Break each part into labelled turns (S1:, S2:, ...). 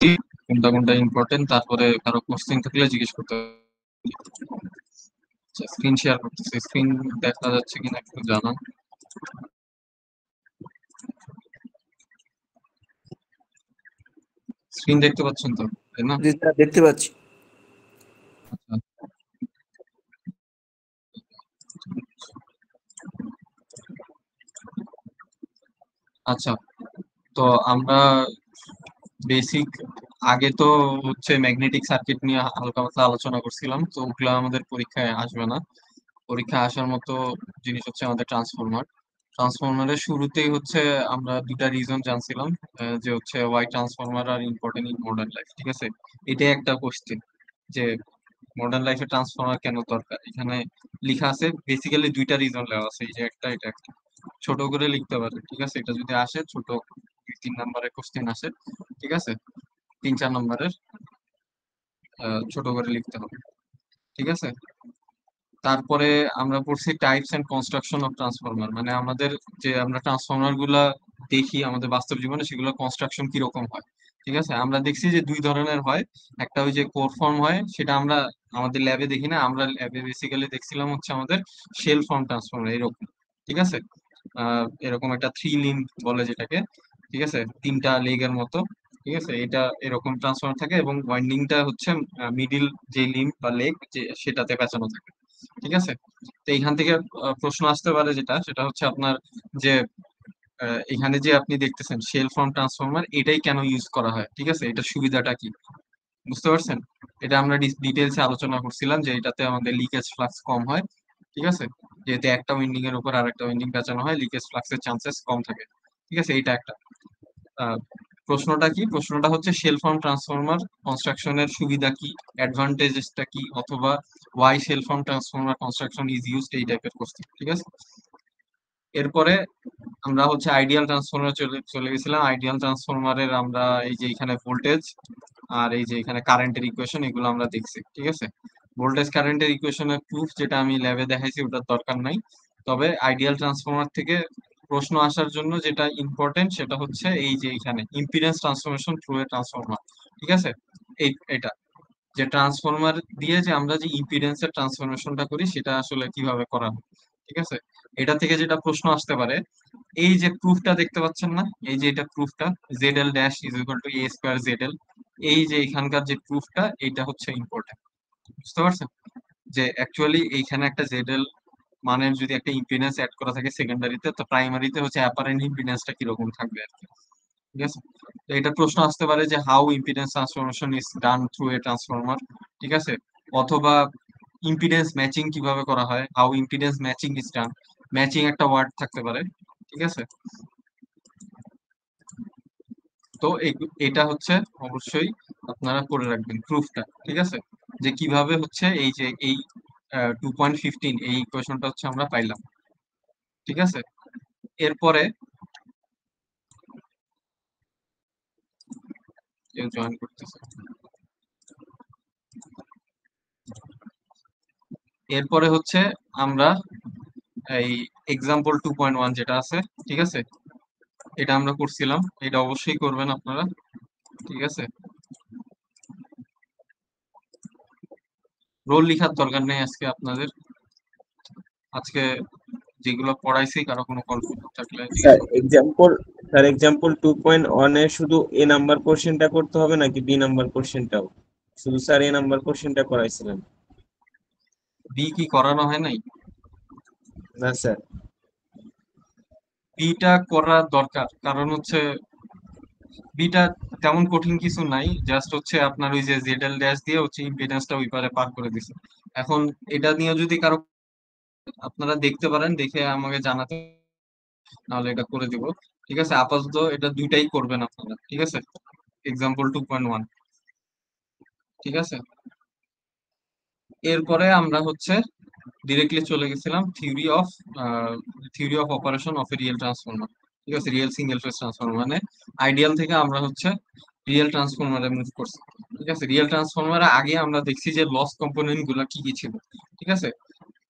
S1: কোনটা কোনটা ইম্পর্টেন্ট, তারপরে কারো কোশ্চেন থাকলে জিজ্ঞেস করতে হবে। স্ক্রিন শেয়ার করতেছি, স্ক্রিন দেখা যাচ্ছে কিনা একটু জানান। স্ক্রিন দেখতে পাচ্ছেন তো, তাই না?
S2: জি স্যার, দেখতে পাচ্ছি।
S1: আচ্ছা আচ্ছা, তো আমরা বেসিক আগে তো হচ্ছে ম্যাগনেটিক সার্কিট নিয়ে হালকা পাতলা আলোচনা করছিলাম, তো ওগুলো আমাদের পরীক্ষায় আসবে না। পরীক্ষায় আসার মতো জিনিস হচ্ছে আমাদের ট্রান্সফরমার। ট্রান্সফরমারের শুরুতেই হচ্ছে আমরা দুটা রিজন জানছিলাম, যে হচ্ছে why transformer are important in modern life. ঠিক আছে, এটাই একটা কোশ্চেন যে মডার্ন লাইফে ট্রান্সফরমার কেন দরকার। এখানে লেখা আছে বেসিক্যালি দুইটা রিজন লেখা আছে, এই যে একটা, এটা একটা। ছোট করে লিখতে পারে, ঠিক আছে? এটা যদি আসে ছোট 2-3 নম্বরের কোশ্চেন আসে, ঠিক আছে, 3-4 নম্বরের, ছোট করে লিখতে হবে, ঠিক আছে। তারপরে আমরা পড়ছি types and construction of transformer, মানে আমাদের যে আমরা ট্রান্সফরমার গুলা দেখি আমাদের বাস্তব জীবনে, সেগুলো কনস্ট্রাকশন কিরকম হয়। ঠিক আছে, আমরা দেখছি যে দুই ধরনের হয়। একটা ওই যে কোর ফর্ম হয়, সেটা আমরা আমাদের ল্যাবে দেখি না, আমরা ল্যাবে বেসিক্যালি দেখছিলাম হচ্ছে আমাদের শেল ফর্ম ট্রান্সফরমার এরকম। ঠিক আছে, এরকম একটা 3 লিম্ব বলে যেটাকে, ঠিক আছে, 3টা লেগের মতো। ঠিক আছে, এটা এরকম ট্রান্সফরমার থাকে এবং ওয়াইন্ডিংটা হচ্ছে মিডিল যে লিম্ব বা লেগ যে সেটাতে পেঁচানো থাকে। ঠিক আছে, তো এইখান থেকে প্রশ্ন আসতে পারে যেটা, সেটা হচ্ছে আপনার যে এখানে যে আপনি দেখতেছেন শেল ফর্ম ট্রান্সফরমার, এটাই কেন ইউজ করা হয়, ঠিক আছে, এটার সুবিধাটা কি, বুঝতে পারছেন? এটা আমরা ডিটেলসে আলোচনা করছিলাম যে এটাতে আমাদের লিকেজ ফ্লাক্স কম হয়। ঠিক আছে, যেহেতু একটা উইন্ডিং এর উপর আর একটা উইন্ডিং পেঁচানো হয়, লিকেজ ফ্লাক্সের চান্সেস কম থাকে। ঠিক আছে, এটা একটা। আহ, প্রশ্নটা কি, প্রশ্নটা হচ্ছে শেল ফর্ম ট্রান্সফরমার কনস্ট্রাকশনের সুবিধা কি, অ্যাডভান্টেজেসটা কি, অথবা why shell form transformer construction is used, এই টাইপের কোশ্চেন। ঠিক আছে, এরপরে আমরা হচ্ছে আইডিয়াল ট্রান্সফরমার চলে চলে গেছিলাম। আইডিয়াল ট্রান্সফরমারের আমরা এই যে এখানে ভোল্টেজ আর এই যে এখানে কারেন্টের ইকুয়েশন, এগুলো আমরা দেখছি। ঠিক আছে, ভোল্টেজ কারেন্টের ইকুয়েশনের প্রুফ যেটা আমি ল্যাবে দেখাইছি ওটার দরকার নাই। তবে আইডিয়াল ট্রান্সফরমার থেকে প্রশ্ন আসার জন্য যেটা ইম্পর্টেন্ট সেটা হচ্ছে এই যে এখানে impedance transformation through a transformer. ঠিক আছে, এটা যে ট্রান্সফরমার দিয়ে যে আমরা যে ইম্পিডেন্সের ট্রান্সফরমেশনটা করি সেটা আসলে কিভাবে করা হয়। ঠিক আছে, এটা থেকে যেটা প্রশ্ন আসতে পারে, এই যে প্রুফটা দেখতে পাচ্ছেন না, এই যে এটা প্রুফটা, Z L dash is equal to A square Z L, এই যে এখানকার যে প্রুফটা, এটা হচ্ছে ইম্পর্টেন্ট। বুঝতে পারছেন যে অ্যাকচুয়ালি এইখানে একটা জেড এল মানের যদি একটা ইম্পিডেন্স অ্যাড করা থাকে সেকেন্ডারিতে, তো প্রাইমারিতে হচ্ছে অ্যাপারেন্ট ইম্পিডেন্সটা কিরকম থাকবে আর কি। ঠিক আছে, তো এটা প্রশ্ন আসতে পারে যে how impedance transformation is done through a transformer. ঠিক আছে, অথবা ইম্পিডেন্স ম্যাচিং কিভাবে করা হয়, how impedance matching is done, matching একটা ওয়ার্ড থাকতে পারে। ঠিক আছে, তো এটা হচ্ছে অবশ্যই আপনারা করে রাখবেন প্রুফটা। ঠিক আছে, যে কিভাবে হচ্ছে এই যে এই 2.15 এই ইকুয়েশনটা হচ্ছে আমরা পাইলাম। ঠিক আছে, এরপরে কেউ জয়েন করতেছে, এরপরে হচ্ছে আমরা এই এক্সাম্পল 2.1 যেটা আছে, ঠিক আছে, এটা আমরা করছিলাম, এটা অবশ্যই করবেন আপনারা। ঠিক আছে, রোল লিখার দরকার নেই আজকে আপনাদের, আজকে যেগুলো পড়াইছি কারো কোনো কনফিউশন থাকলে জিজ্ঞেস
S3: স্যার
S1: করবেন।
S3: এক্সাম্পল স্যার এক্সাম্পল 2.1 এ শুধু এ নাম্বার কোশ্চেনটা করতে হবে নাকি বি নাম্বার কোশ্চেনটাও? শুধু স্যার এ নাম্বার কোশ্চেনটা করাইছিলেন।
S1: বি কি করানো হয় নাই?
S3: না স্যার।
S1: বিটা করা দরকার, কারণ হচ্ছে বিটা তেমন কঠিন কিছু নাই, জাস্ট হচ্ছে আপনার ওই যে জেড এল ড্যাশ দিয়ে হচ্ছে ইম্পিডেন্সটা ওই পারে পার করে দিছে। এখন এটা নিয়ে যদি কারো আপনারা দেখতে পারেন, দেখে আমাকে জানাতে, নাহলে এটা করে দিব। ঠিক আছে, আপাতত এটা দুইটাই করবেন আপনারা। ঠিক আছে, এক্সাম্পল 2.1। ঠিক আছে, এরপরে আমরা হচ্ছে ডিরেক্টলি চলে গেছিলাম theory of operation of A real transformer. ঠিক আছে, রিয়েল সিঙ্গেল ফেজ ট্রান্সফরমার, মানে আইডিয়াল থেকে আমরা হচ্ছে রিয়েল ট্রান্সফরমারে মুভ করছি। ঠিক আছে, রিয়েল ট্রান্সফরমারে আগে আমরা দেখছি যে লস কম্পোনেন্ট গুলা কি কি ছিল। ঠিক আছে,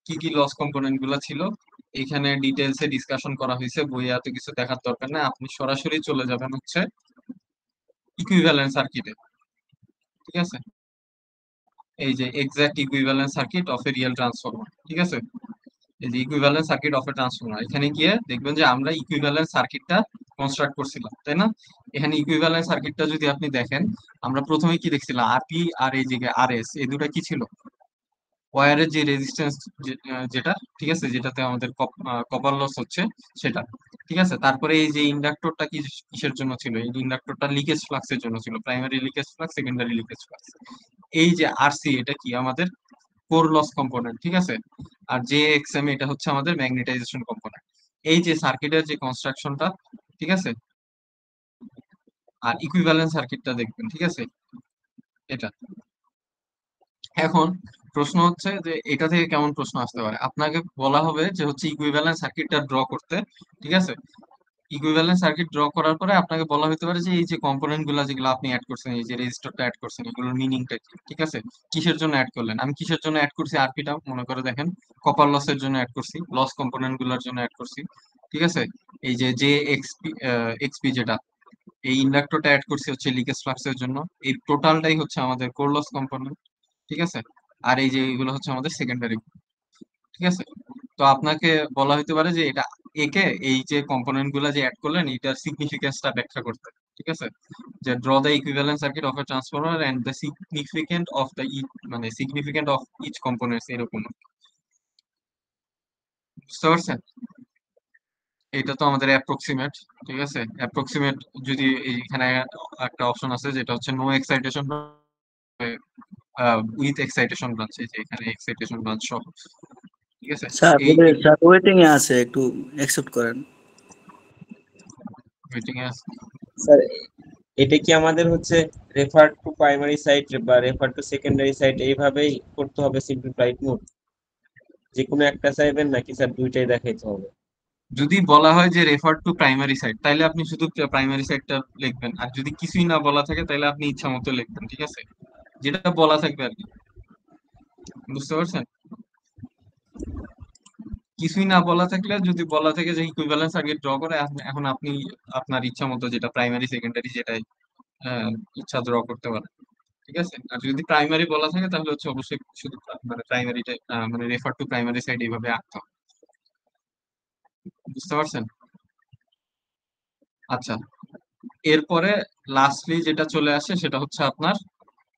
S1: কি কি লস কম্পোনেন্ট গুলা ছিল এখানে ডিটেলসে ডিসকাশন করা হয়েছে, বইয়ে এত কিছু দেখার দরকার নেই, আপনি সরাসরি চলে যাবেন হচ্ছে ইকুইভ্যালেন্ট সার্কিটে, ঠিক আছে, এই যে exact equivalent circuit of A real transformer, ঠিক আছে, এই যে equivalent circuit of a transformer, এখানে গিয়ে দেখবেন যে আমরা ইকুইভ্যালেন্ট সার্কিটটা কনস্ট্রাক্ট করছিলাম, তাই না? এখানে ইকুইভ্যালেন্ট সার্কিটটা যদি আপনি দেখেন, আমরা প্রথমে কি দেখছিলাম, আরপি আর এই যে আর এস, এই দুটা কি ছিল, ওয়্যারের যে রেজিস্ট্যান্স, যেটা, ঠিক আছে, যেটাতে আমাদের কপার লস হচ্ছে সেটা, ঠিক আছে। তারপরে এই যে ইন্ডাক্টরটা কি কিসের জন্য ছিল, এই ইন্ডাক্টরটা লিকেজ ফ্লাক্সের জন্য ছিল, primary leakage flux, secondary leakage flux. এই যে আরসি, এটা কি আমাদের কোর লস কম্পোনেন্ট, ঠিক আছে। আর যে এক্সএম, এটা হচ্ছে আমাদের ম্যাগনেটাইজেশন কম্পোনেন্ট। এই যে সার্কিটের যে কনস্ট্রাকশনটা, ঠিক আছে, আর ইকুইভ্যালেন্ট সার্কিটটা দেখবেন, ঠিক আছে, এটা। এখন প্রশ্ন হচ্ছে যে এটা থেকে কেমন প্রশ্ন আসতে পারে, আপনাকে বলা হবে যে হচ্ছে ইকুইভ্যালেন্ট সার্কিটটা ড্র করতে, ঠিক আছে। ইকুইভ্যালেন্ট সার্কিট ড্র করার পরে আপনাকে বলা হতে পারে যে এই যে কম্পোনেন্ট গুলা যেগুলো আপনি অ্যাড করছেন, এই যে রেজিস্টরটা অ্যাড করছেন, এগুলোর মিনিংটা কি, ঠিক আছে, কিসের জন্য অ্যাড করলেন। আমি কিসের জন্য অ্যাড করছি, আরপিটা মনে করে দেখেন, কপার লসের জন্য অ্যাড করছি, লস কম্পোনেন্ট গুলোর জন্য অ্যাড করছি, ঠিক আছে। এই যে যে এক্সপি, এক্সপি যেটা, এই ইন্ডাক্টরটা অ্যাড করছি হচ্ছে লিকেজ ফ্লাক্সের জন্য। এই টোটালটাই হচ্ছে আমাদের কোর লস কম্পোনেন্ট, ঠিক আছে। আর এই যে এগুলো হচ্ছে আমাদের সেকেন্ডারি, ঠিক আছে। তো আপনাকে বলা হতে পারে যে এটা, একে এই যে কম্পোনেন্ট গুলা যে অ্যাড করলেন, এটার সিগনিফিকেন্সটা ব্যাখ্যা করতে, ঠিক আছে, যে draw the equivalent circuit of a transformer and the significant of the মানে সিগনিফিকেন্ট অফ ইচ কম্পোনেন্টস, এরকম। বুঝতে পারছেন? এটা তো আমাদের অ্যাপ্রক্সিমেট, ঠিক আছে। অ্যাপ্রক্সিমেট যদি এখানে একটা অপশন আছে যেটা হচ্ছে no excitation with excitation branch, এই যে এখানে এক্সাইটেশন ব্রাঞ্চ সহ, ঠিক আছে।
S2: স্যার
S1: এই
S2: স্যার ওয়েটিং এ আছে, একটু অ্যাকসেপ্ট করেন।
S1: মিটিং এ
S3: স্যার, এটা কি আমাদের হচ্ছে রেফার টু প্রাইমারি সাইট বা রেফার টু সেকেন্ডারি সাইট এইভাবেই করতে হবে, সিম্পলিফাইড মোড, যে কোনো একটা চাইবেন নাকি স্যার দুইটাই দেখাইতে হবে?
S1: যদি বলা হয় যে রেফার টু প্রাইমারি সাইট, তাহলে আপনি শুধু প্রাইমারি সাইটটা লিখবেন, আর যদি কিছুই না বলা থাকে তাহলে আপনি ইচ্ছা মতো লিখবেন, ঠিক আছে, যেটা বলা থাকবে আর কি। বুঝতে পারছেন? কিছুই না বলা থাকলে, যদি বলা থাকে যে ইকুইভ্যালেন্স সার্কিট ড্র করে, এখন আপনি আপনার ইচ্ছা মতো যেটা প্রাইমারি সেকেন্ডারি যেটাই আহ, ইচ্ছা ড্র করতে পারেন, ঠিক আছে। আর যদি প্রাইমারি বলা থাকে তাহলে হচ্ছে অবশ্যই শুধু মানে প্রাইমারিটা, মানে রেফার টু প্রাইমারি সাইট এইভাবে আঁকতে হবে। বুঝতে পারছেন? আচ্ছা, এরপরে লাস্টলি যেটা চলে আসে সেটা হচ্ছে আপনার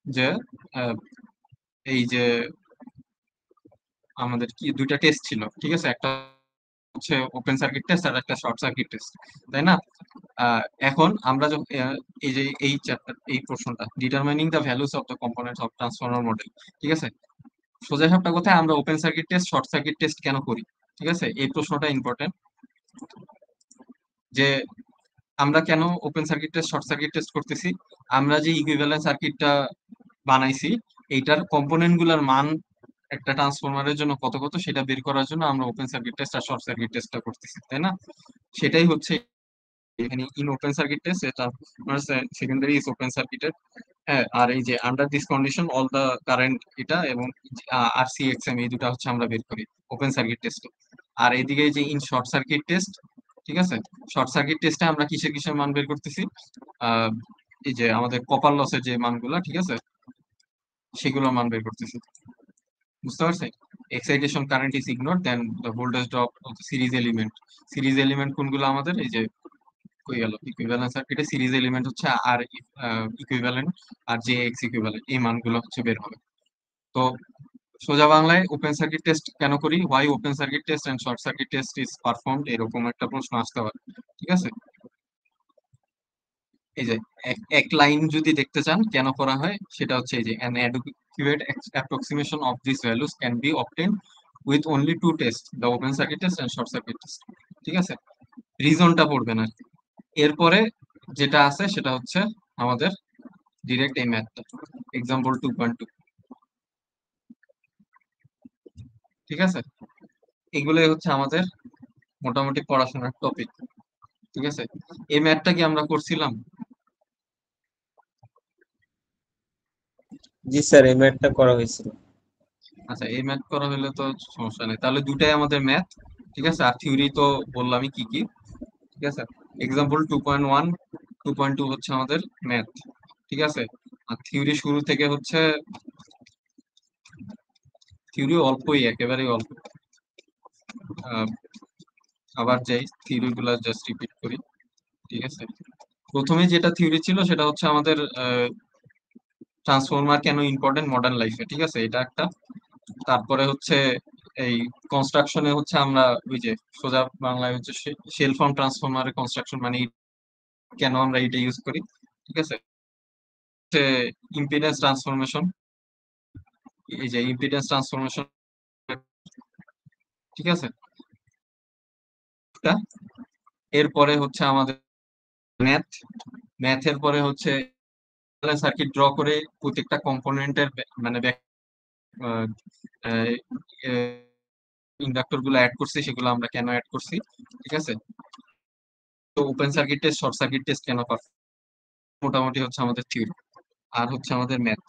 S1: যে আহ, এই যে আমাদের কি দুইটা টেস্ট ছিল, ঠিক আছে, একটা হচ্ছে ওপেন সার্কিট টেস্ট আর একটা শর্ট সার্কিট টেস্ট, তাই না? এখন আমরা যখন এই যে এই চ্যাপ্টার, এই প্রশ্নটা, determining the values of the components of transformer model, ঠিক আছে, সোজা সাপটা কথায় আমরা open circuit test, short circuit test কেন করি, ঠিক আছে, এই প্রশ্নটা ইম্পর্টেন্ট, যে আমরা কেন open circuit test, short circuit test করতেছি। আমরা যে ইকুইভ্যালেন্ট সার্কিটটা বানাইছি, এইটার কম্পোনেন্ট গুলার মান একটা ট্রান্সফরমারের জন্য কত কত সেটা বের করার জন্য আমরা ওপেন সার্কিট টেস্ট আর শর্ট সার্কিট টেস্টটা করতেছি, তাই না? সেটাই হচ্ছে এখানে ইন ওপেন সার্কিট টেস্ট, এটা সেকেন্ডারি ইজ ওপেন সার্কিটেড। হ্যাঁ, আর এই যে under this condition all the current, এটা এবং আর সি এক্স এম, এই দুটা হচ্ছে আমরা বের করি ওপেন সার্কিট টেস্টে। আর এদিকে যে ইন শর্ট সার্কিট টেস্ট, ঠিক আছে, শর্ট সার্কিট টেস্টে আমরা কিসের কিসের মান বের করতেছি, আহ এই যে আমাদের কপার লসের যে মানগুলা, ঠিক আছে, সেগুলোর মান বের করতেছি। বুঝতে পারছেন? Excitation current is ignore, then the voltage drop of the series element. Series element কোনগুলো আমাদের, এই যে কই গেল, ইকুইভ্যালেন্ট সার্কিটে সিরিজ এলিমেন্ট হচ্ছে আর ইকুইভ্যালেন্ট আর জে এক্স ইকুইভ্যালেন্ট, এই মানগুলো হচ্ছে বের হবে। তো সোজা বাংলায় ওপেন সার্কিট টেস্ট কেন করি, why open circuit test and short circuit test is performed, এরকম একটা প্রশ্ন আসতে পারে, ঠিক আছে। এই যে এক লাইন যদি দেখতে চান কেন করা হয়, সেটা হচ্ছে এই যে an adequate approximation of these values can be obtained with only two tests, the open circuit test and short circuit test, ঠিক আছে। রিজনটা পড়বেন আর কি। এরপরে যেটা আছে সেটা হচ্ছে আমাদের ডিরেক্ট এই ম্যাথটা, এক্সাম্পল 2.2, ঠিক আছে। এগুলোই হচ্ছে আমাদের মোটামুটি পড়াশোনার টপিক, ঠিক আছে। এই ম্যাথটা কি আমরা করছিলাম?
S3: জি স্যার, এই ম্যাথটা করা হয়েছিল।
S1: আচ্ছা, এই ম্যাথ করা হলে তো সমস্যা নেই, তাহলে দুটাই আমাদের ম্যাথ, ঠিক আছে। আর থিওরি তো বললামই কি কি, ঠিক আছে। এক্সাম্পল 2.1, 2.2 হচ্ছে আমাদের ম্যাথ, ঠিক আছে। আর থিওরি শুরু থেকে হচ্ছে, থিওরি অল্পই, একেবারেই অল্প। আহ, আবার যাই, থিওরি গুলা জাস্ট রিপিট করি, ঠিক আছে। প্রথমে যেটা থিওরি ছিল সেটা হচ্ছে আমাদের ট্রান্সফরমার কেন ইম্পর্টেন্ট মডার্ন লাইফে, ঠিক আছে, এটা একটা। তারপরে হচ্ছে এই কনস্ট্রাকশনে হচ্ছে আমরা ওই যে সোজা বাংলায় হচ্ছে শেল ফর্ম ট্রান্সফরমারের কনস্ট্রাকশন মানে কেন আমরা এটা ইউজ করি, ঠিক আছে। হচ্ছে ইম্পিডেন্স ট্রান্সফরমেশন, এই যে ইম্পিডেন্স ট্রান্সফরমেশন, ঠিক আছে। এরপরে হচ্ছে আমাদের ম্যাথ, ম্যাথের পরে হচ্ছে সার্কিট ড্র করে প্রত্যেকটা কম্পোনেন্টের মানে ইন্ডাক্টর গুলো অ্যাড করছি, সেগুলো আমরা কেন অ্যাড করছি, ঠিক আছে। তো open circuit test, short circuit test কেন পারফেক্ট, মোটামুটি হচ্ছে আমাদের থিওরি। আর হচ্ছে আমাদের ম্যাথ।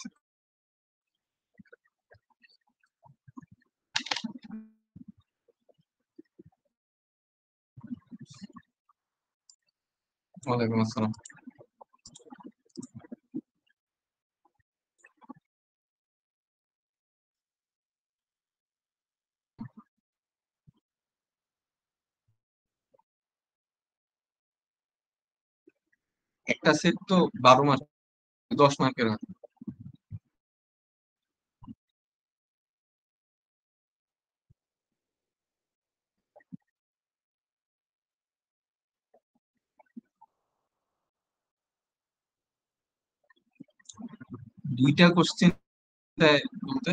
S1: ওয়ালাইকুম আসসালাম। একটা সেট তো 12 মার্ক, 10 মার্কের হয়। দুইটা কোশ্চেন বলতে,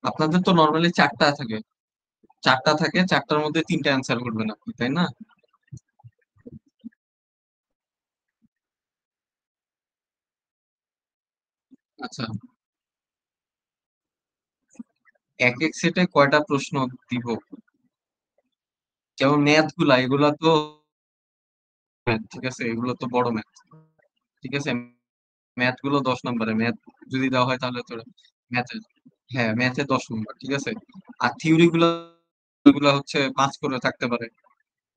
S1: আপনাদের তো নর্মালি চারটা থাকে, চারটা থাকে, চারটার মধ্যে তিনটা অ্যান্সার করবেন আপনি, তাই না? আচ্ছা, এক এক সেটে কয়টা প্রশ্ন দিব? যেমন ম্যাথ গুলা, এগুলা তো ম্যাথ, ঠিক আছে, এগুলো তো বড় ম্যাথ, ঠিক আছে। ম্যাথ গুলো 10 নম্বরে, ম্যাথ যদি দেওয়া হয় তাহলে তো ম্যাথে, হ্যাঁ ম্যাথে 10 নম্বর, ঠিক আছে। আর থিওরি গুলা, গুলা হচ্ছে 5 করে থাকতে পারে,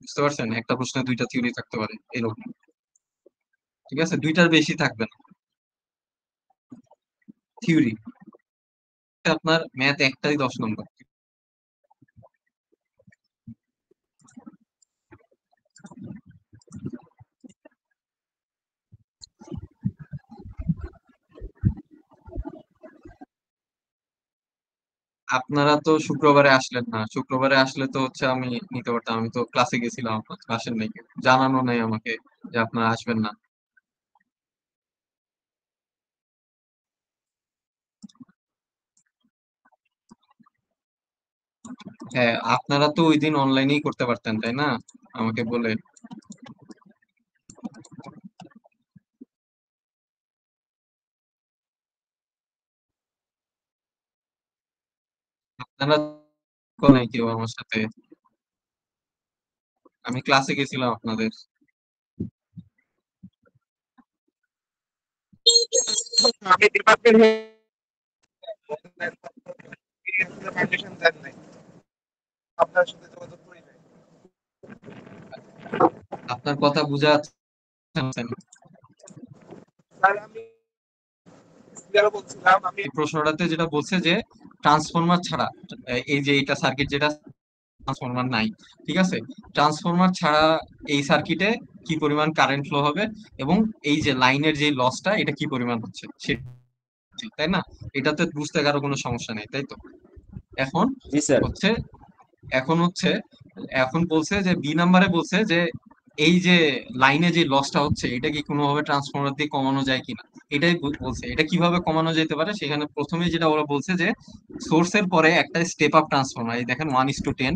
S1: বুঝতে পারছেন, একটা প্রশ্নে দুইটা থিওরি থাকতে পারে এরকম, ঠিক আছে, দুইটার বেশি থাকবে না থিওরি। আপনার ম্যাথ একটাই 10 নম্বর। আপনারা তো শুক্রবারে আসলেন না, শুক্রবারে আসলে তো হচ্ছে আমি নিতে পারতাম, আমি তো ক্লাসে গেছিলাম, আপনার ক্লাসের নাকি জানানো নাই আমাকে যে আপনারা আসবেন না। হ্যাঁ, আপনারা তো ওই দিন অনলাইনেই করতে পারতেন, তাই না, আমাকে বলে। আপনারা নাই কেউ আমার সাথে, আমি ক্লাসে গেছিলাম আপনাদের।
S4: আমি ডিপার্টমেন্ট পারমিশন দেন নাই, আপনার সাথে যোগাযোগ করি নাই।
S1: আপনার কথা বোঝা যাচ্ছে না।
S4: স্যার আমি ক্লিয়ার বলছিলাম, আমি
S1: এই প্রশ্নটাতে যেটা বলছে যে ট্রান্সফরমার ছাড়া, এই যে এটা সার্কিট যেটা ট্রান্সফরমার নাই, ঠিক আছে, ট্রান্সফরমার ছাড়া এই সার্কিটে কি পরিমাণ কারেন্ট ফ্লো হবে, এবং এই যে লাইনের যে লসটা এটা কি পরিমাণ হচ্ছে সেটা, তাই না? এটাতে বুঝতে কারো কোনো সমস্যা নেই, তাই তো। এখন
S3: জি স্যার।
S1: হচ্ছে, এখন হচ্ছে, এখন বলছে যে বি নাম্বারে বলছে যে এই যে লাইনে যে লসটা হচ্ছে এটা কি কোনোভাবে ট্রান্সফরমার দিয়ে কমানো যায় কিনা, এটাই বলছে। এটা কিভাবে কমানো যেতে পারে, সেখানে প্রথমে যেটা ওরা বলছে যে সোর্সের পরে একটা স্টেপ আপ ট্রান্সফরমার, এই দেখেন 1:10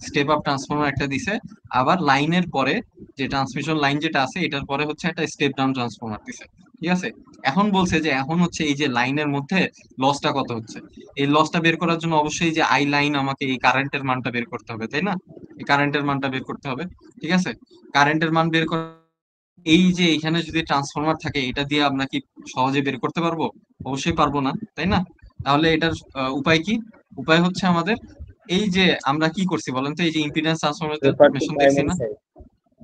S1: স্টেপ আপ ট্রান্সফরমার একটা দিছে। আবার লাইনের পরে যে ট্রান্সমিশন লাইন যেটা আছে এটার পরে হচ্ছে একটা স্টেপ ডাউন ট্রান্সফরমার দিছে, ঠিক আছে। এখন বলছে যে এখন হচ্ছে এই যে লাইনের মধ্যে লসটা কত হচ্ছে, এই লসটা বের করার জন্য অবশ্যই যে আই লাইন আমাকে এই কারেন্টের মানটা বের করতে হবে, তাই না? এই কারেন্টের মানটা বের করতে হবে, ঠিক আছে। কারেন্টের মান বের করা, এই যে এখানে যদি ট্রান্সফরমার থাকে এটা দিয়ে আমরা কি সহজে বের করতে পারবো? অবশ্যই পারবো না, তাই না? তাহলে এটার উপায় কি? উপায় হচ্ছে আমাদের, এই যে আমরা কি করছি বলেন তো, এই যে ইম্পিডেন্স
S3: রেফার টু
S1: ট্রান্সফরমেশন দেখছি
S3: প্রাইমারি
S1: না,
S3: সাইড।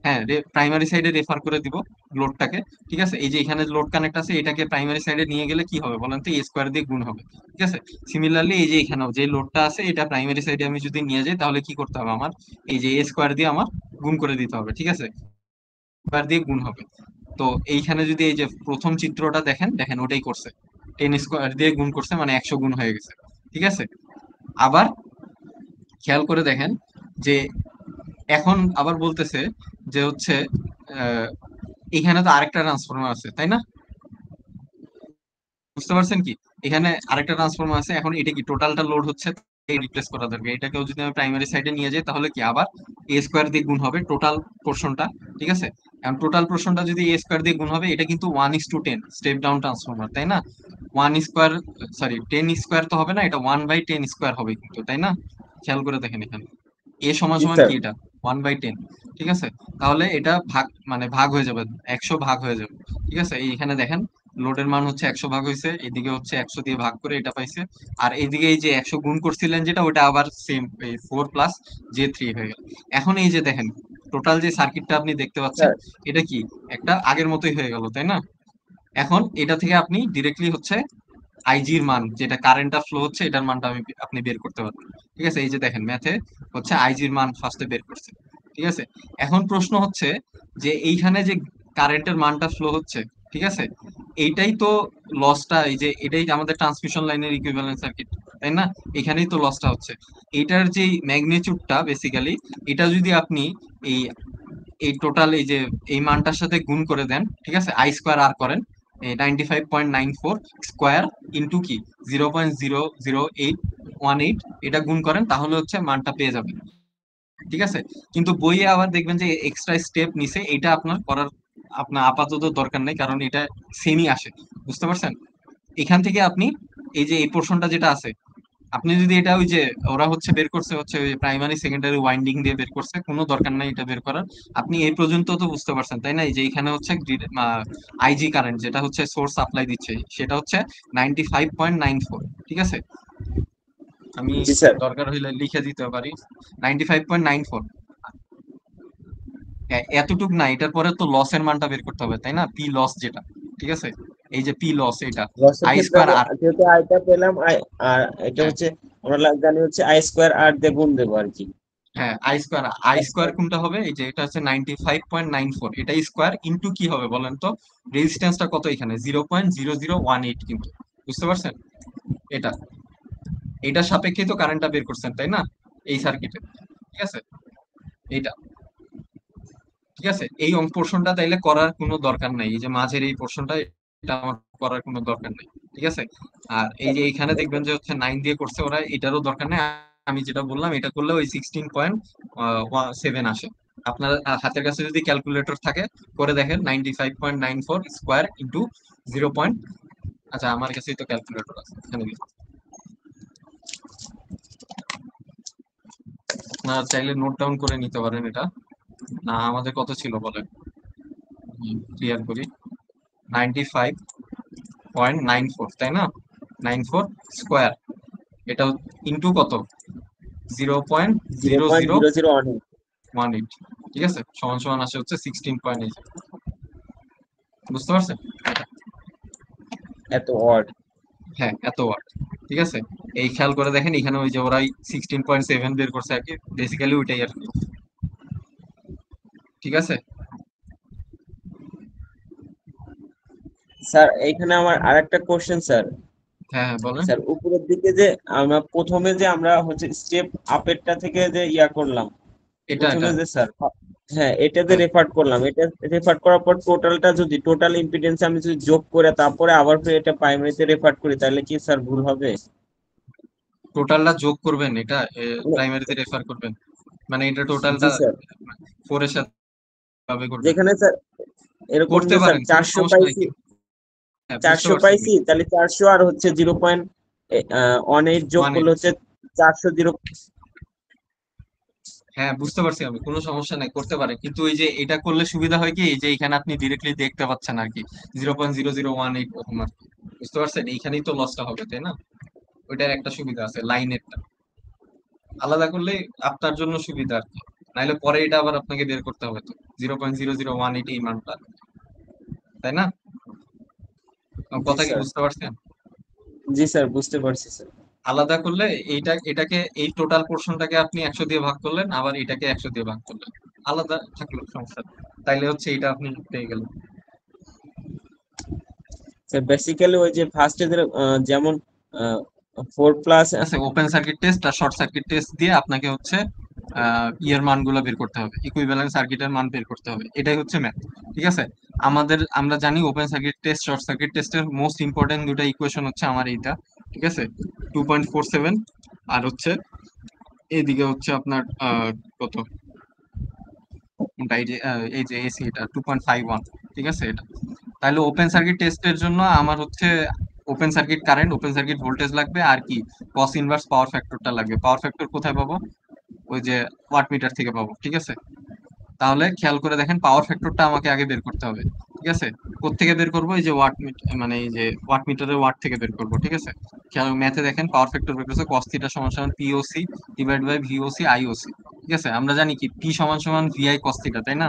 S1: হ্যাঁ, প্রাইমারি সাইডে রেফার করে দিব লোডটাকে। ঠিক আছে, এই যে এখানে লোড কানেক্ট আছে, এটাকে প্রাইমারি সাইডে নিয়ে গেলে কি হবে বলেন তো, এ স্কোয়ার দিয়ে গুণ হবে। ঠিক আছে, সিমিলারলি এই যে এখানেও যে লোডটা আছে এটা প্রাইমারি সাইডে আমি যদি নিয়ে যাই তাহলে কি করতে হবে আমার, এই যে এ স্কোয়ার দিয়ে আমার গুণ করে দিতে হবে। ঠিক আছে, স্কোয়ার দিয়ে গুণ হবে। তো এইখানে যদি এই যে প্রথম চিত্রটা দেখেন, দেখেন ওটাই করছে, 10 স্কোয়ার দিয়ে গুণ করছে, মানে 100 গুণ হয়ে গেছে। ঠিক আছে, আবার খেয়াল করে দেখেন যে এখন আবার বলতেছে যে হচ্ছে আহ, এখানে তো আরেকটা ট্রান্সফরমার আছে তাই না, বুঝতে পারছেন কি, এখানে আরেকটা ট্রান্সফরমার আছে। এখন এটা কি টোটালটা লোড হচ্ছে, রিপ্লেস করা দরকার। এটাকেও যদি আমি প্রাইমারি সাইডে নিয়ে যাই তাহলে কি আবার এ স্কোয়ার দিয়ে গুণ হবে টোটাল পোর্শনটা। ঠিক আছে, এখন টোটাল পোর্শনটা যদি এ স্কোয়ার দিয়ে গুণ হবে, এটা কিন্তু 1:10 স্টেপ ডাউন ট্রান্সফরমার তাই না। 1 স্কোয়ার, সরি 10 স্কোয়ার তো হবে না, এটা 1/10 স্কোয়ার হবে কিন্তু, তাই না। খেয়াল করে দেখেন এখানে এ সমান
S3: জি
S1: সমান
S3: স্যার।
S1: কি, এটা 1/10। ঠিক আছে, তাহলে এটা ভাগ মানে ভাগ হয়ে যাবে, 100 ভাগ হয়ে যাবে। ঠিক আছে, এইখানে দেখেন লোডের মান হচ্ছে 100 ভাগ হয়েছে, এদিকে হচ্ছে 100 দিয়ে ভাগ করে এটা পাইছে। আর এদিকে এই যে 100 গুণ করছিলেন যেটা, ওটা আবার সেম, এই 4+J3 হয়ে গেল। এখন এই যে দেখেন টোটাল যে সার্কিটটা আপনি দেখতে পাচ্ছেন,
S3: স্যার
S1: এটা কি একটা আগের মতোই হয়ে গেল তাই না। এখন এটা থেকে আপনি ডিরেক্টলি হচ্ছে আইজির মান, যেটা কারেন্টটা ফ্লো হচ্ছে এটার মানটা আপনি বের করতে পারবেন। ঠিক আছে, এই যে দেখেন ম্যাথে হচ্ছে আইজির মান ফার্স্টে বের করছে। ঠিক আছে, এখন প্রশ্ন হচ্ছে যে এইখানে যে কারেন্টের মানটা ফ্লো হচ্ছে, ঠিক আছে, এইটাই তো লসটা, এই যে এটাই আমাদের ট্রান্সমিশন লাইনের ইকুইভ্যালেন্ট সার্কিট তাই না, এখানেই তো লসটা হচ্ছে। এইটার যে ম্যাগনিটিউডটা বেসিক্যালি, এটা যদি আপনি এই এই টোটাল এই যে এই মানটার সাথে গুণ করে দেন, ঠিক আছে, আই স্কোয়ার আর করেন, 95.94 স্কোয়ার ইন্টু কি 0.00818, এটা গুণ করেন তাহলে হচ্ছে মানটা পেয়ে যাবেন। ঠিক আছে, কিন্তু বইয়ে আবার দেখবেন যে এক্সট্রা স্টেপ নিছে, এটা আপনার করার আপনার আপাতত দরকার নেই, কারণ এটা সেমই আসে। বুঝতে পারছেন, এখান থেকে আপনি এই যে এই পোর্শনটা যেটা আছে, আপনি যদি এটা ওই যে ওরা হচ্ছে বের করছে হচ্ছে ওই প্রাইমারি সেকেন্ডারি ওয়াইন্ডিং দিয়ে বের করছে, কোনো দরকার নাই এটা বের করার। আপনি এই পর্যন্ত তো বুঝতে পারছেন তাই না, এই যে এখানে হচ্ছে আইজি কারেন্ট যেটা হচ্ছে সোর্স সাপ্লাই দিচ্ছে, সেটা হচ্ছে 95.94। ঠিক আছে, আমি
S3: জি স্যার।
S1: দরকার হইলে লিখে দিতে পারি 95.94। এতটুক না, এটার পরে তো লসের মানটা বের করতে হবে তাই না, পি লস যেটা। ঠিক আছে, এই যে পি লস এটা
S3: লসের
S1: আই
S3: ক্ষেত্রে
S1: স্কোয়ার
S3: আমরা
S1: আর,
S3: যেহেতু আইটা পেলাম আর এটা
S1: হ্যাঁ
S3: হচ্ছে আমরা জানি হচ্ছে I² R দিয়ে গুণ দেবো আর কি।
S1: হ্যাঁ, আই স্কোয়ার কোনটা হবে, এই যে এটা হচ্ছে 95.94, এটা স্কোয়ার ইন্টু কি হবে বলেন তো, রেজিস্ট্যান্সটা কত এখানে 0.0018 কিন্তু, বুঝতে পারছেন, এটা এটার সাপেক্ষে তো কারেন্টটা বের করছেন তাই না এই সার্কিটে। ঠিক আছে, এইটা ঠিক আছে, এই অঙ্ক পোর্শনটা তাইলে করার কোনো দরকার নাই, এই যে মাঝের এই পোর্শনটা, এটা আমার করার কোনো দরকার নাই। ঠিক আছে, আর এই যে এইখানে দেখবেন যে হচ্ছে 9 দিয়ে করছে ওরা, এটারও দরকার নেই। আমি যেটা বললাম এটা করলে ওই 16.7 আসে। আপনার হাতের কাছে যদি ক্যালকুলেটর থাকে করে দেখেন, 95.94 স্কোয়ার ইন্টু 0. আচ্ছা আমার কাছেই তো ক্যালকুলেটর আছে, এখানে দিই। আপনারা চাইলে নোট ডাউন করে নিতে পারেন এটা। না আমাদের কত ছিল বলেন, ক্লিয়ার করি, 95.94 তাই না, 94 স্কোয়ার, এটা ইন্টু কত, zero point
S3: zero
S1: zero
S3: point
S1: zero
S3: zero zero one
S1: one eight ঠিক আছে, সমান সমান আসে হচ্ছে 16.8। বুঝতে পারছেন,
S3: এত ওয়াট।
S1: হ্যাঁ এত ওয়াট। ঠিক আছে, এই খেয়াল করে দেখেন এখানে ওই যে ওরাই 16.7 বের করছে আর কি, বেসিক্যালি ওইটাই আর কি। ঠিক আছে,
S3: স্যার এইখানে আমার আরেকটা কোশ্চেন স্যার।
S1: হ্যাঁ হ্যাঁ বলেন।
S3: স্যার উপরের দিকে যে আমরা প্রথমে যে আমরা হচ্ছে স্টেপ আপেরটা থেকে যে ইয়া করলাম,
S1: এটা
S3: প্রথমে
S1: এটা
S3: যে স্যার, হ্যাঁ এটা যে
S1: হ্যাঁ,
S3: রেফার করলাম, এটা রেফার করার পর টোটালটা যদি টোটাল ইম্পিডেন্স আমি যদি যোগ করে তারপরে আবার ফিরে এটা প্রাইমারিতে রেফার করি তাহলে কি স্যার ভুল হবে?
S1: টোটালটা যোগ করবেন, এটা
S3: মানে
S1: প্রাইমারিতে রেফার করবেন, মানে এটা
S3: জি
S1: টোটালটা
S3: স্যার,
S1: 4 এর সাথে ভাবে করবেন।
S3: যেখানে স্যার এরকম
S1: করতে
S3: যে স্যার
S1: পারেন, কোনো
S3: 400
S1: সমস্যা নাই
S3: পাইছি,
S1: কিন্তু, হ্যাঁ বুঝতে
S3: 400
S1: পারছি আমি।
S3: পাইছি তাহলে 400 আর হচ্ছে 0.18 যোগ
S1: ওয়ান
S3: করলে হচ্ছে 400 জিরো।
S1: হ্যাঁ বুঝতে পারছি আমি, কোনো সমস্যা নাই, করতে পারে, কিন্তু এই যে এটা করলে সুবিধা হয় কি, এই যে এখানে আপনি ডিরেক্টলি দেখতে পাচ্ছেন আর কি, 0.0018 ওরকম আর কি। বুঝতে পারছেন, এইখানেই তো লসটা হবে তাই না, ওইটার একটা সুবিধা আছে লাইনেরটা, আলাদা করলে আপনার জন্য সুবিধা আর কি, নাইলে পরে এটা আবার আপনাকে বের করতে হবে তো 0.0018 এই মানটা, তাই না? আমার
S3: জি
S1: কথা কি
S3: স্যার।
S1: বুঝতে পারছেন?
S3: জি স্যার, বুঝতে পারছি স্যার।
S1: আলাদা করলে এটাকে এই টোটাল পোর্শনটাকে আপনি 100 দিয়ে ভাগ করলেন, আবার এটাকে 100 দিয়ে ভাগ করলেন, আলাদা থাকলো সমস্যা নেই। তাইলে হচ্ছে এটা আপনি পেয়ে গেলেন।
S3: স্যার বেসিক্যালি ওই যে ফার্স্টে যেমন 4+।
S1: ঠিক আছে, ওপেন সার্কিট টেস্ট আর শর্ট সার্কিট টেস্ট দিয়ে আপনাকে হচ্ছে ইয়ের মানগুলো বের করতে হবে, ইকুইভ্যালেন্ট সার্কিটের মান বের করতে হবে, এটাই হচ্ছে ম্যাথ। ঠিক আছে, আমরা জানি open circuit test short circuit টেস্টের মোস্ট ইম্পর্টেন্ট দুটো ইকুয়েশন হচ্ছে আমার এইটা। ঠিক আছে, 2.47, আর হচ্ছে এদিকে হচ্ছে আপনার কত, কোনটা, এই যে এসি, এটা 2.51। ঠিক আছে, এটা তাহলে ওপেন সার্কিট টেস্টের জন্য আমার হচ্ছে open circuit current, open circuit voltage লাগবে, আর কি কস ইনভার্স পাওয়ার ফ্যাক্টরটা লাগবে। পাওয়ার ফ্যাক্টর কোথায় পাবো? ওই যে ওয়াট মিটার থেকে পাবো। ঠিক আছে, তাহলে খেয়াল করে দেখেন পাওয়ার ফ্যাক্টরটা আমাকে আগে বের করতে হবে। ঠিক আছে, কোত্থেকে বের করবো? এই যে ওয়াট মিটার, মানে এই যে ওয়াট মিটারের ওয়াট থেকে বের করবো। ঠিক আছে, খেয়াল ম্যাথে দেখেন পাওয়ার ফ্যাক্টর বের করছে cos থিটা সমান সমান POC divide by VOC IOC. ঠিক আছে, আমরা জানি কি পি সমান সমান ভিআই cos থিটা, তাই না?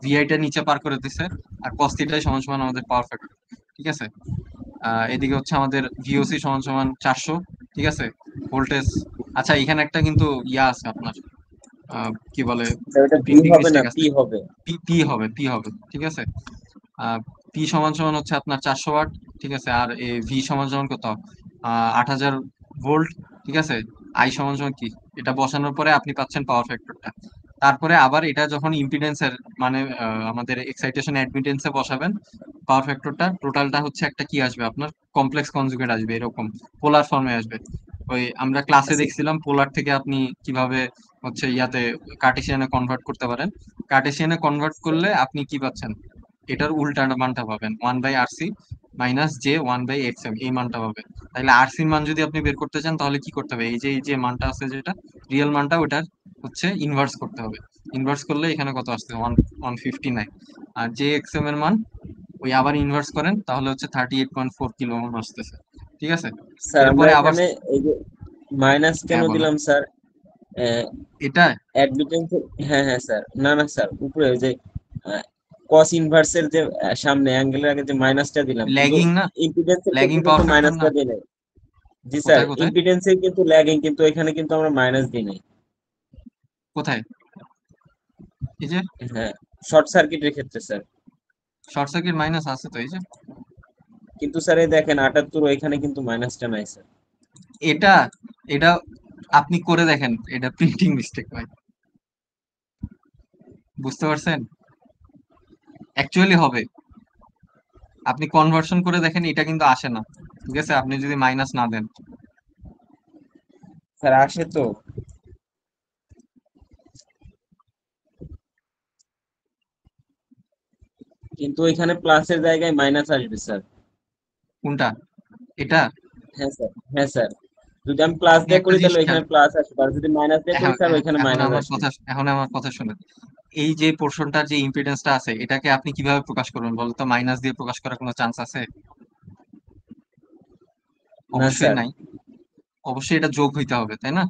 S1: ভিআইটা নিচে পার করে দিছে, আর cos থিটাই সমান সমান আমাদের পাওয়ার ফ্যাক্টর। ঠিক আছে, এদিকে হচ্ছে আমাদের ভিওসি সমান সমান 400। ঠিক আছে, ভোল্টেজ। আচ্ছা, এখানে একটা কিন্তু ইয়া আছে আপনার, কি বলে,
S3: স্যার ওটা ভি
S1: প্রিন্টিং
S3: হবে না,
S1: মিস্টেক
S3: পি
S1: আছে।
S3: হবে।
S1: পি হবে। ঠিক আছে, পি সমান সমান হচ্ছে আপনার 400 ওয়াট। ঠিক আছে, আর ভি সমান সমান কত, 8000 ভোল্ট। ঠিক আছে, আই সমান সমান কি, এটা বসানোর পরে আপনি পাচ্ছেন পাওয়ার ফ্যাক্টরটা। তারপরে আবার এটা যখন ইম্পিডেন্সের মানে আমাদের এক্সাইটেশন অ্যাডমিটেন্সে বসাবেন, পাওয়ার ফ্যাক্টরটা টোটালটা হচ্ছে একটা কি আসবে আপনার, কমপ্লেক্স কনজুগেট আসবে, এরকম পোলার ফর্মে আসবে। ওই আমরা ক্লাসে
S3: আচ্ছা
S1: দেখছিলাম পোলার থেকে আপনি কিভাবে হচ্ছে ইয়াতে কার্টেসিয়ানে কনভার্ট করতে পারেন। কার্টেসিয়ানে কনভার্ট করলে আপনি কি পাচ্ছেন, এটার উল্টা মানটা পাবেন, 1/RC মাইনাস জে 1/XM, এই মানটা পাবেন। তাহলে আরসির মান যদি আপনি বের করতে চান তাহলে কি করতে হবে, এই যে মানটা আছে যেটা রিয়েল মানটা, ওটার হচ্ছে ইনভার্স করতে হবে। ইনভার্স করলে এখানে কত আসছে, 159। আর জে এক্সএম এর মান ওই আবার ইনভার্স করেন, তাহলে হচ্ছে 38.4 কিলো ওহম আসতেছে। ঠিক আছে,
S3: স্যার, আমরা
S1: এরপরে আবার,
S3: এখানে এই যে মাইনাস কেন
S1: হ্যাঁ বলেন,
S3: দিলাম স্যার?
S1: এটা
S3: অ্যাডমিটেন্স। হ্যাঁ হ্যাঁ স্যার, না না স্যার, উপরে ওই যে কস ইনভার্সের যে সামনে অ্যাঙ্গেলের আগে যে মাইনাসটা দিলাম, কিন্তু
S1: ল্যাগিং না,
S3: ইম্পিডেন্সের
S1: ল্যাগিং
S3: ক্ষেত্রে কিন্তু
S1: পাওয়ার ফ্যাক্টর না।
S3: মাইনাসটা দিই নাই। জি স্যার,
S1: কোথায় কোথায়
S3: ইম্পিডেন্সের কিন্তু ল্যাগিং, কিন্তু এখানে কিন্তু আমরা মাইনাস দিই নাই।
S1: কোথায় এই যে
S3: হ্যাঁ, শর্ট সার্কিটের ক্ষেত্রে স্যার।
S1: শর্ট সার্কিট মাইনাস আছে তো, এই যে
S3: কিন্তু স্যার এই দেখেন 78, এখানে কিন্তু মাইনাসটা নাই স্যার।
S1: এটা এটা আপনি করে দেখেন, এটা প্রিন্টিং মিস্টেক ভাই, বুঝতে পারছেন? অ্যাকচুয়ালি হবে, আপনি কনভার্সন করে দেখেন, এটা কিন্তু আসে না। ঠিক আছে, আপনি যদি মাইনাস না দেন।
S3: স্যার আসে তো। কিন্তু এখানে প্লাসের জায়গায় মাইনাস আসবে স্যার।
S1: কোনটা, এটা?
S3: হ্যাঁ স্যার, হ্যাঁ স্যার, যদি আমি প্লাস
S1: আপনি
S3: দিয়ে
S1: একটা
S3: করি
S1: জিনিস
S3: তাহলে
S1: খেয়াল,
S3: ওইখানে প্লাস আসবে, আর যদি মাইনাস দিয়ে করি
S1: এখন
S3: স্যার ওইখানে
S1: এখন
S3: মাইনাস
S1: আমার
S3: আসবে।
S1: কথা, এখন আমার কথা শুনেন। এই যে পোর্শনটার যে ইম্পিডেন্সটা আছে, এটাকে আপনি কিভাবে প্রকাশ করবেন বলতো? মাইনাস দিয়ে প্রকাশ করার কোনো চান্স আছে?
S3: না
S1: অবশ্যই
S3: স্যার।
S1: নাই। অবশ্যই এটা যোগ হইতে হবে, তাই না?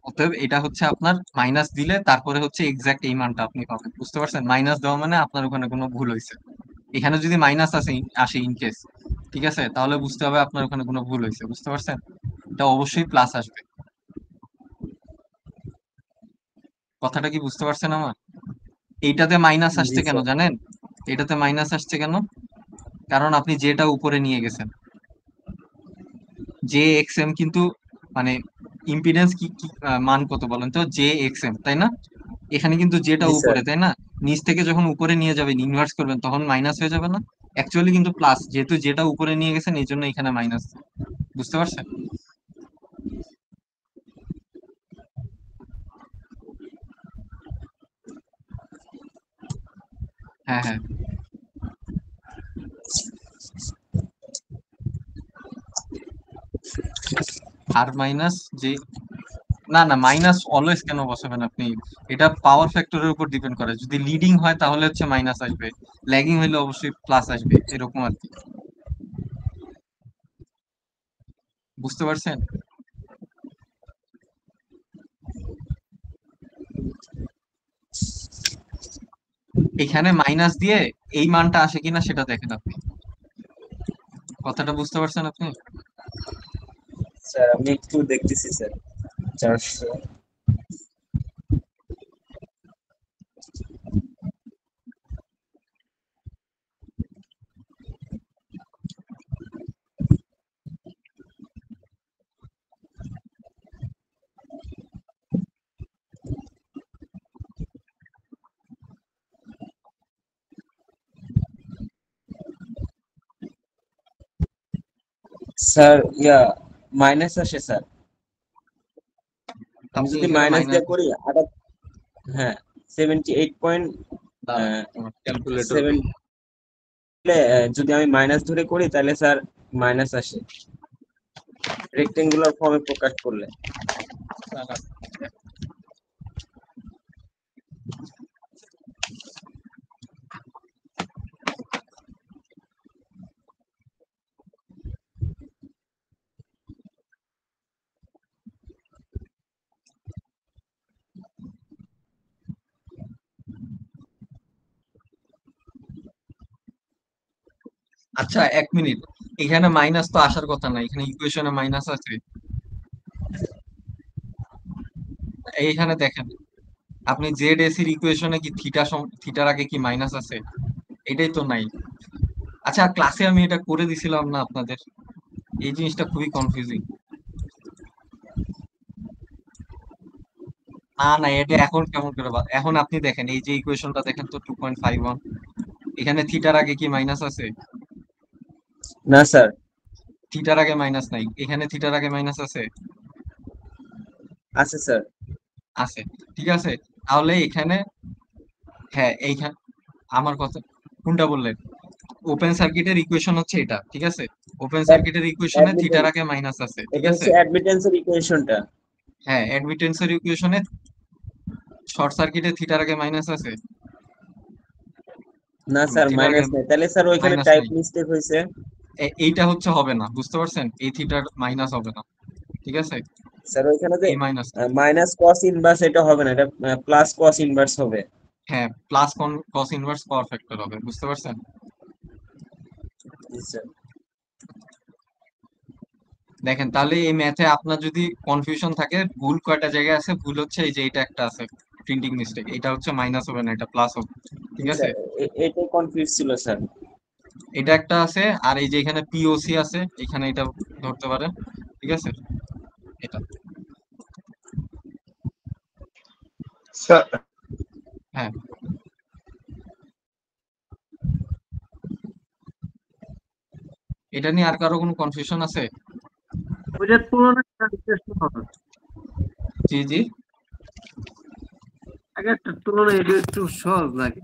S1: অতএব এটা হচ্ছে আপনার মাইনাস দিলে তারপরে হচ্ছে এক্সাক্ট এই মানটা আপনি পাবেন। বুঝতে পারছেন? মাইনাস দেওয়া মানে আপনার ওখানে কোনো ভুল হয়েছে। এখানে যদি মাইনাস আসে ইন কেস, ঠিক আছে, তাহলে বুঝতে হবে আপনার ওখানে কোনো ভুল হয়েছে। বুঝতে পারছেন? এটা অবশ্যই প্লাস আসবে। কথাটা কি বুঝতে পারছেন আমার? এইটাতে মাইনাস
S3: জি
S1: আসছে কেন
S3: স্যার।
S1: জানেন? এটাতে মাইনাস আসছে কেন? কারণ আপনি যেটা উপরে নিয়ে গেছেন, জে এক্স এম কিন্তু, মানে ইম্পিডেন্স কি কি মান কত বলেন তো, জে এক্স এম, তাই না? এখানে কিন্তু যেটা
S3: জি স্যার।
S1: উপরে, তাই না? নিচ থেকে যখন উপরে নিয়ে যাবেন, ইনভার্স করবেন, তখন মাইনাস হয়ে যাবে না? অ্যাকচুয়ালি কিন্তু প্লাস, যেহেতু যেটা উপরে নিয়ে গেছেন এই জন্য এখানে মাইনাস। বুঝতে পারছেন? হ্যাঁ হ্যাঁ, আর মাইনাস যে, না না, মাইনাস অলওয়েজ কেন বসাবেন আপনি? এটা পাওয়ার ফ্যাক্টরের উপর ডিপেন্ড করে, যদি লিডিং হয় তাহলে হচ্ছে মাইনাস আসবে, ল্যাগিং হলে অবশ্যই প্লাস আসবে, এরকম আর কি। বুঝতে পারছেন? এখানে মাইনাস দিয়ে এই মানটা আসে কিনা সেটা দেখেন আপনি। কথাটা বুঝতে পারছেন আপনি?
S3: স্যার আমি একটু দেখতেছি স্যার। 400 স্যার মাইনাস আসে স্যার। আমি
S1: আপনি
S3: যদি
S1: এখানে
S3: মাইনাস
S1: মাইনাস
S3: দিয়ে করি হ্যাঁ 78.7
S1: ক্যালকুলেটর।
S3: যদি আমি মাইনাস ধরে করি তাহলে স্যার মাইনাস আসে রেক্টেঙ্গুলার ফর্মে প্রকাশ করলে।
S1: আচ্ছা, 1 মিনিট। এখানে মাইনাস তো আসার কথা না, এখানে ইকুয়েশনে মাইনাস আছে। এইখানে দেখেন, আপনি জেড এসির ইকুয়েশনে কি থিটার আগে কি মাইনাস আছে? এটাই তো নাই। আচ্ছা, ক্লাসে আমি এটা করে দিছিলাম না আপনাদের? এই জিনিসটা খুবই কনফিউজিং। না না, এটা এখন কেমন করে এখন আপনি দেখেন, এই যে ইকুয়েশনটা দেখেন তো, 2.51, এখানে থিটার আগে কি মাইনাস আছে?
S3: না স্যার।
S1: থিটার আগে মাইনাস নাই, এখানে থিটার আগে মাইনাস আছে?
S3: আছে স্যার।
S1: আছে। ঠিক আছে, তাহলে এখানে, হ্যাঁ এইখানে আমার কথা কোনটা বললেন? ওপেন সার্কিটের ইকুয়েশন হচ্ছে এটা, ঠিক আছে? ওপেন সার্কিটের ইকুয়েশনে থিটার
S3: অ্যাডমিটেন্স,
S1: আগে মাইনাস আছে, ঠিক
S3: এটা
S1: আছে?
S3: হচ্ছে অ্যাডমিটেন্সের ইকুয়েশনটা।
S1: হ্যাঁ, অ্যাডমিটেন্সের ইকুয়েশনে শর্ট সার্কিটে থিটার আগে মাইনাস আছে?
S3: না স্যার
S1: থিটার আগে
S3: মাইনাস নেই, তাহলে স্যার ওইখানে
S1: মাইনাস
S3: টাইপ
S1: নাই।
S3: মিস্টেক হয়েছে।
S1: এইটা হচ্ছে হবে না, বুঝতে পারছেন? এই থিটার মাইনাস হবে না, ঠিক আছে?
S3: স্যার ওইখানে যে
S1: এই মাইনাসটা,
S3: মাইনাস কস ইনভার্স এটা হবে না, এটা প্লাস কস ইনভার্স হবে।
S1: হ্যাঁ, plus cos inverse power factor হবে, বুঝতে পারছেন?
S3: জি স্যার।
S1: দেখেন, তাহলে এই ম্যাথে আপনার যদি কনফিউশন থাকে, ভুল কয়টা জায়গায় আছে? ভুল হচ্ছে এই যে এটা একটা আছে, প্রিন্টিং মিস্টেক। এটা হচ্ছে মাইনাস হবে না, এটা প্লাস হবে, ঠিক
S3: জি
S1: আছে?
S3: স্যার, এটাই কনফিউজ ছিল স্যার।
S1: এটা একটা আছে, আর এই যে এখানে পিওসি আছে, এখানে এটা ধরতে পারেন, ঠিক আছে? এটা,
S4: স্যার
S1: হ্যাঁ। এটা নিয়ে আর কারো কোনো কনফিউশন আছে?
S5: ওইটার তুলনায় আরেকটা সহজ।
S1: জি জি।
S5: আগেরটার তুলনায় এটা একটু সহজ লাগে।